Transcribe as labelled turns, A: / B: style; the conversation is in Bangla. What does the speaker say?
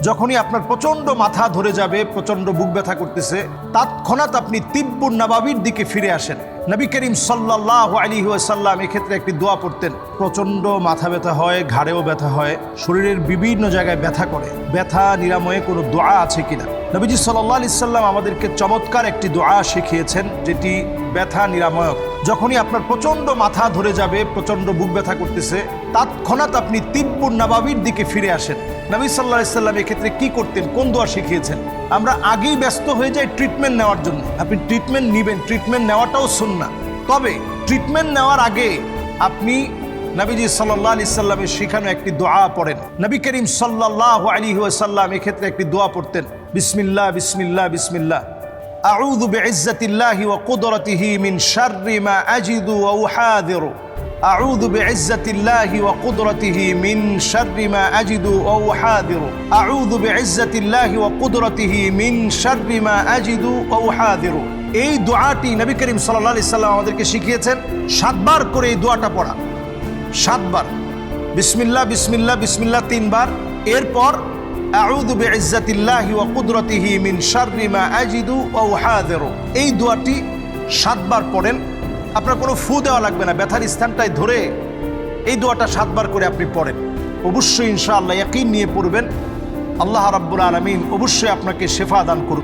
A: যখনই আপনার প্রচণ্ড মাথা ধরে যাবে, প্রচণ্ড বুক ব্যথা করতেছে, তৎক্ষণাৎ আপনি তিব্বুন নাবাবির দিকে ফিরে আসেন। নবী করিম সাল্লাল্লাহু আলাইহি ওয়াসাল্লাম এক্ষেত্রে একটি দোয়া পড়তেন। প্রচণ্ড মাথা ব্যথা হয়, ঘাড়েও ব্যথা হয়, শরীরের বিভিন্ন জায়গায় ব্যথা করে, ব্যথা নিরাময়ে কোনো দোয়া আছে কিনা? নবীজি সাল্লাল্লাহু আলাইহি সাল্লাম আমাদেরকে চমৎকার একটি দোয়া শিখিয়েছেন, যেটি ব্যথা নিরাময়ক। যখনই আপনার প্রচণ্ড মাথা ধরে যাবে, প্রচণ্ড বুক ব্যথা করতেছে, তৎক্ষণাৎ আপনি তিব্বুন নাবাবির দিকে ফিরে আসেন। নবী সাল্লাল্লাহু আলাইহি সাল্লাম এক্ষেত্রে কি করতেন, কোন দোয়া শিখিয়েছেন? আমরা আগেই ব্যস্ত হয়ে যাই ট্রিটমেন্ট নেওয়ার জন্য। আপনি ট্রিটমেন্ট নেবেন, ট্রিটমেন্ট নেওয়াটাও সুন্নাহ। তবে ট্রিটমেন্ট নেওয়ার আগে আপনি নবীজি সাল্লাল্লাহু আলাইহি সাল্লামের শেখানো একটি দোয়া পড়েন। নবী করিম সাল্লাল্লাহু আলাইহি ওয়াসাল্লাম এক্ষেত্রে একটি দোয়া পড়তেন, বিসমিল্লাহ বিসমিল্লাহ বিসমিল্লাহ আউযু বিইজ্জাতিল্লাহি ওয়া কুদরাতিহি মিন শাররি মা আজিদু ওয়া উহাযিরু আউযু বিইজ্জাতিল্লাহি ওয়া কুদরাতিহি মিন শাররি মা আজিদু ওয়া উহাযিরু আউযু বিইজ্জাতিল্লাহি ওয়া কুদরাতিহি মিন শাররি মা আজিদু ওয়া উহাযিরু। এই দোয়াটি নবী করিম সাল্লাল্লাহু আলাইহি সাল্লাম আমাদেরকে শিখিয়েছেন। 7 বার করে এই দোয়াটা পড়া, 7 বার। বিসমিল্লাহ বিসমিল্লাহ বিসমিল্লাহ 3 বার, এরপর আউযু বিইজ্জাতিল্লাহি ওয়া কুদরাতিহি মিন শাররি মা আজিদু ওয়া উহাযিরু। এই দোয়াটি 7 বার পড়েন। আপনার কোনো ফু দেওয়া লাগবে না, ব্যথার স্থানটায় ধরে এই দোয়াটা 7 বার করে আপনি পড়েন। অবশ্যই ইনশাআল্লাহ ইয়াকিন নিয়ে পড়বেন। আল্লাহ রাব্বুল আলামিন অবশ্যই আপনাকে শেফা দান করুন।